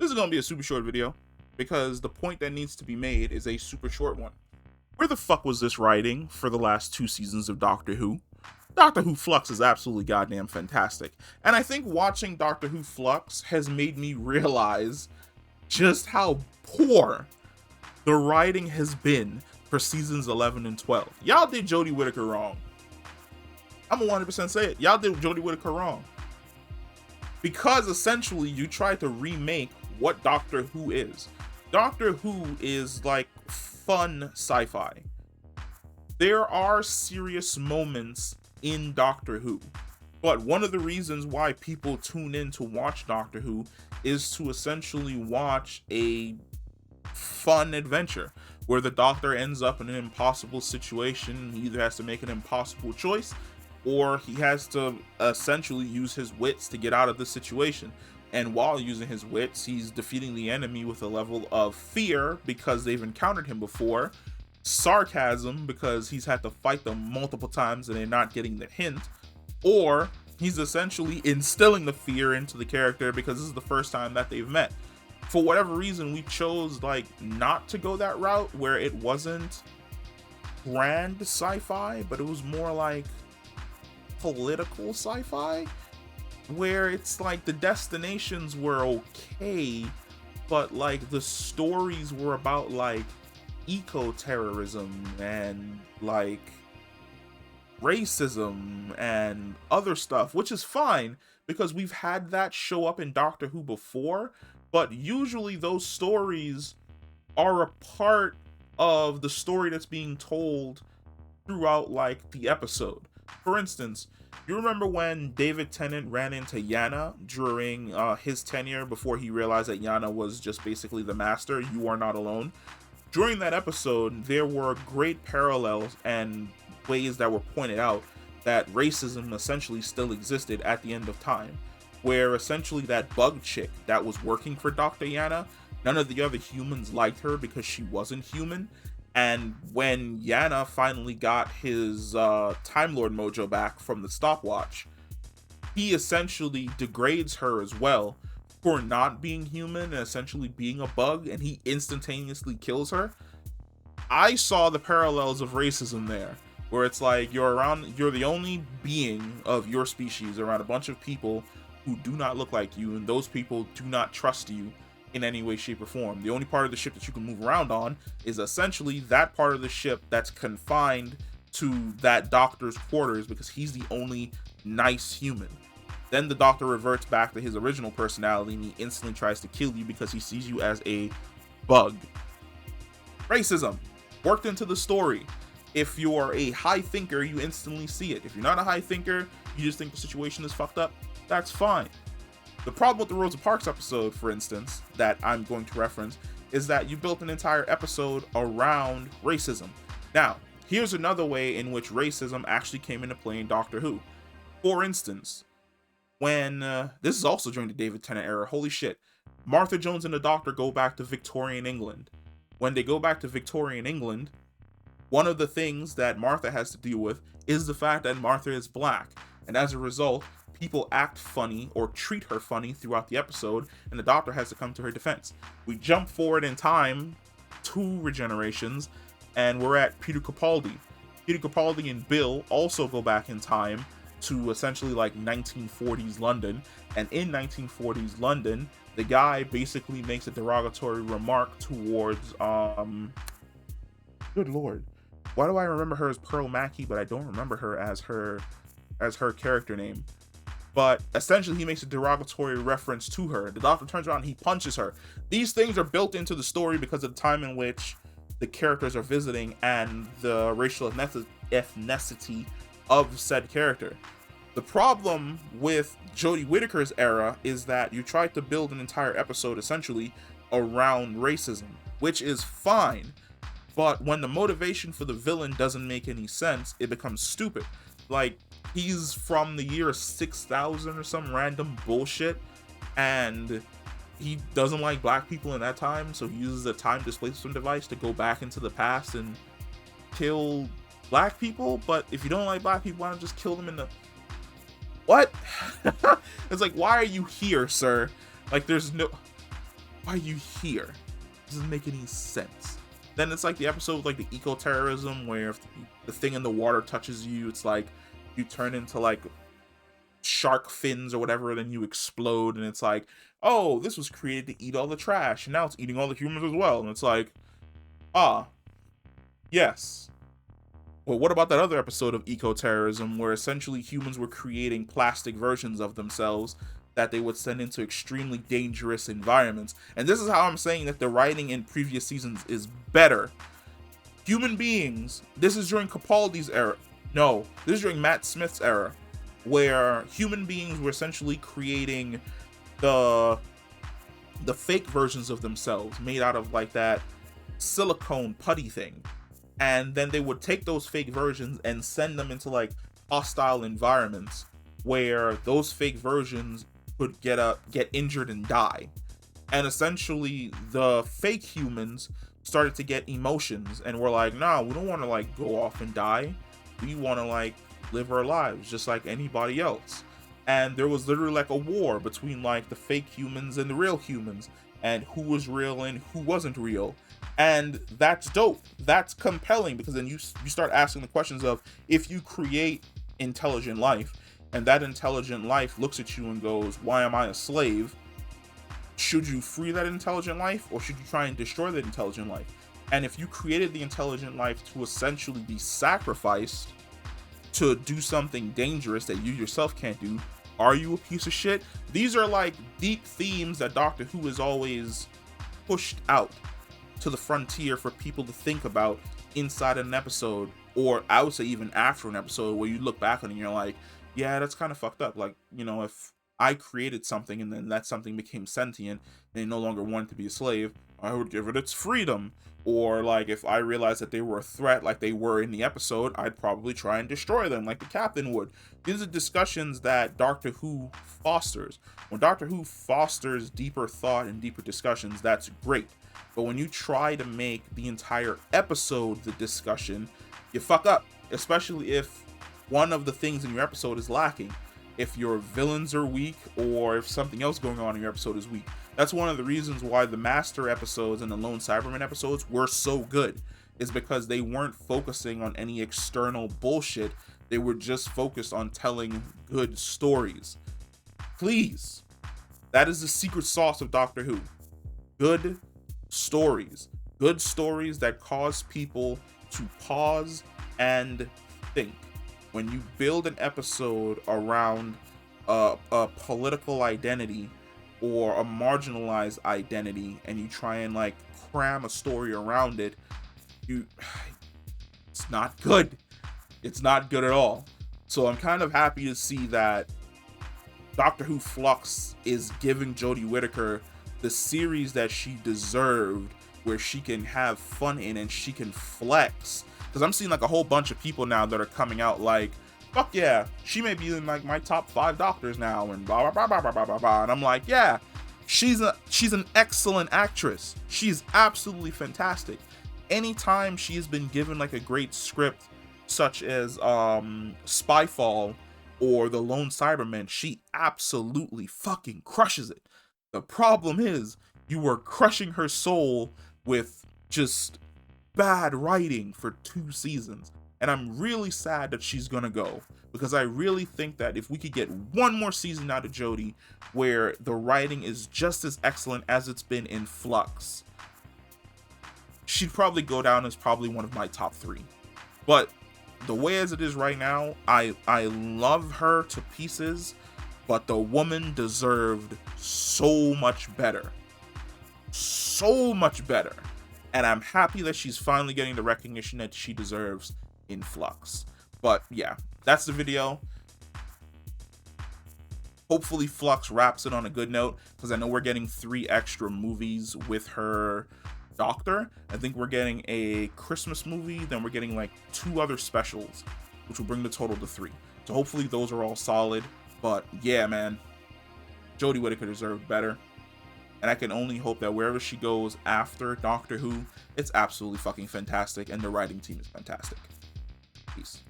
This is going to be a super short video because the point that needs to be made is a super short one. Where the fuck was this writing for the last 2 seasons of Doctor Who? Doctor Who Flux is absolutely goddamn fantastic. And I think watching Doctor Who Flux has made me realize just how poor the writing has been for seasons 11 and 12. Y'all did Jodie Whittaker wrong. I'm gonna 100% say it. Y'all did Jodie Whittaker wrong. Because essentially you tried to remake what Doctor Who is. Doctor Who is like fun sci-fi. There are serious moments in Doctor Who, but one of the reasons why people tune in to watch Doctor Who is to essentially watch a fun adventure where the Doctor ends up in an impossible situation. He either has to make an impossible choice or he has to essentially use his wits to get out of the situation. And while using his wits, he's defeating the enemy with a level of fear because they've encountered him before, sarcasm because he's had to fight them multiple times and they're not getting the hint, or he's essentially instilling the fear into the character because this is the first time that they've met. For whatever reason, we chose like not to go that route where it wasn't grand sci-fi, but it was more like political sci-fi, where it's like the destinations were okay, but like the stories were about like eco-terrorism and like racism and other stuff, which is fine because we've had that show up in Doctor Who before, but usually those stories are a part of the story that's being told throughout like the episode. For instance, you remember when David Tennant ran into Yana during his tenure before he realized that Yana was just basically the master? You are not alone. During that episode, there were great parallels and ways that were pointed out that racism essentially still existed at the end of time, where essentially that bug chick that was working for Dr. Yana, none of the other humans liked her because she wasn't human. And when Yana finally got his Time Lord mojo back from the stopwatch, he essentially degrades her as well for not being human and essentially being a bug, and he instantaneously kills her. I saw the parallels of racism there, where it's like you're the only being of your species around a bunch of people who do not look like you, and those people do not trust you in any way, shape, or form. The only part of the ship that you can move around on is essentially that part of the ship that's confined to that doctor's quarters because he's the only nice human. Then the Doctor reverts back to his original personality and he instantly tries to kill you because he sees you as a bug. Racism worked into the story. If you're a high thinker, you instantly see it. If you're not a high thinker, you just think the situation is fucked up, that's fine. The problem with the Rosa Parks episode, for instance, that I'm going to reference, is that you built an entire episode around racism. Now, here's another way in which racism actually came into play in Doctor Who. For instance, when, this is also during the David Tennant era, holy shit, Martha Jones and the Doctor go back to Victorian England. When they go back to Victorian England, one of the things that Martha has to deal with is the fact that Martha is black, and as a result, people act funny or treat her funny throughout the episode, and the Doctor has to come to her defense. We jump forward in time 2 regenerations, and we're at Peter Capaldi. Peter Capaldi and Bill also go back in time to essentially like 1940s London, and in 1940s London, the guy basically makes a derogatory remark towards, good lord, why do I remember her as Pearl Mackie, but I don't remember her as her character name? But essentially he makes a derogatory reference to her. The Doctor turns around and he punches her. These things are built into the story because of the time in which the characters are visiting and the racial ethnicity of said character. The problem with Jodie Whittaker's era is that you tried to build an entire episode essentially around racism, which is fine, but when the motivation for the villain doesn't make any sense, it becomes stupid. Like, he's from the year 6000 or some random bullshit, and he doesn't like black people in that time, so he uses a time displacement device to go back into the past and kill black people. But if you don't like black people, why don't just kill them in the... What? It's like, why are you here, sir? Like, there's no... why are you here? Doesn't make any sense. Then it's like the episode with like the eco-terrorism, where if the thing in the water touches you, it's like you turn into like shark fins or whatever, and then you explode, and it's like, oh, this was created to eat all the trash, and now it's eating all the humans as well. And it's like, ah, yes. Well, what about that other episode of eco-terrorism, where essentially humans were creating plastic versions of themselves that they would send into extremely dangerous environments? And this is how I'm saying that the writing in previous seasons is better. Human beings, this is during Capaldi's era. No, this is during Matt Smith's era, where human beings were essentially creating the fake versions of themselves made out of like that silicone putty thing. And then they would take those fake versions and send them into like hostile environments where those fake versions could get injured and die. And essentially the fake humans started to get emotions and were like, nah, we don't want to like go off and die. We want to like live our lives just like anybody else. And there was literally like a war between like the fake humans and the real humans, and who was real and who wasn't real. And that's dope. That's compelling, because then you start asking the questions of, if you create intelligent life and that intelligent life looks at you and goes, why am I a slave? Should you free that intelligent life, or should you try and destroy that intelligent life? And if you created the intelligent life to essentially be sacrificed to do something dangerous that you yourself can't do, are you a piece of shit? These are like deep themes that Doctor Who has always pushed out to the frontier for people to think about inside an episode, or I would say even after an episode, where you look back on it and you're like, yeah, that's kind of fucked up. Like, you know, if I created something and then that something became sentient and they no longer wanted to be a slave, I would give it its freedom. Or like, if I realized that they were a threat like they were in the episode, I'd probably try and destroy them like the captain would. These are discussions that Doctor Who fosters. When Doctor Who fosters deeper thought and deeper discussions, that's great. But when you try to make the entire episode the discussion, you fuck up. Especially if one of the things in your episode is lacking. If your villains are weak, or if something else going on in your episode is weak. That's one of the reasons why the Master episodes and the Lone Cyberman episodes were so good, is because they weren't focusing on any external bullshit. They were just focused on telling good stories. Please. That is the secret sauce of Doctor Who. Good stories. Good stories that cause people to pause and think. When you build an episode around a political identity or a marginalized identity, and you try and like cram a story around it, it's not good. It's not good at all. So I'm kind of happy to see that Doctor Who Flux is giving Jodie Whittaker the series that she deserved, where she can have fun in and she can flex. Because I'm seeing like a whole bunch of people now that are coming out like, fuck yeah, she may be in like my top 5 doctors now, and blah blah blah blah blah blah blah. And I'm like, yeah, she's an excellent actress. She's absolutely fantastic. Anytime she has been given like a great script, such as Spyfall or The Lone Cyberman, she absolutely fucking crushes it. The problem is, you were crushing her soul with just bad writing for 2 seasons. And I'm really sad that she's gonna go, because I really think that if we could get one more season out of Jodie where the writing is just as excellent as it's been in Flux, she'd probably go down as probably one of my top 3. But the way as it is right now, I love her to pieces, but the woman deserved so much better. So much better. And I'm happy that she's finally getting the recognition that she deserves in Flux. But yeah, that's the video. Hopefully Flux wraps it on a good note, because I know we're getting 3 extra movies with her Doctor. I think we're getting a Christmas movie, then we're getting like 2 other specials, which will bring the total to 3. So hopefully those are all solid. But yeah, man, Jodie Whittaker deserved better. And I can only hope that wherever she goes after Doctor Who, it's absolutely fucking fantastic, and the writing team is fantastic. Peace.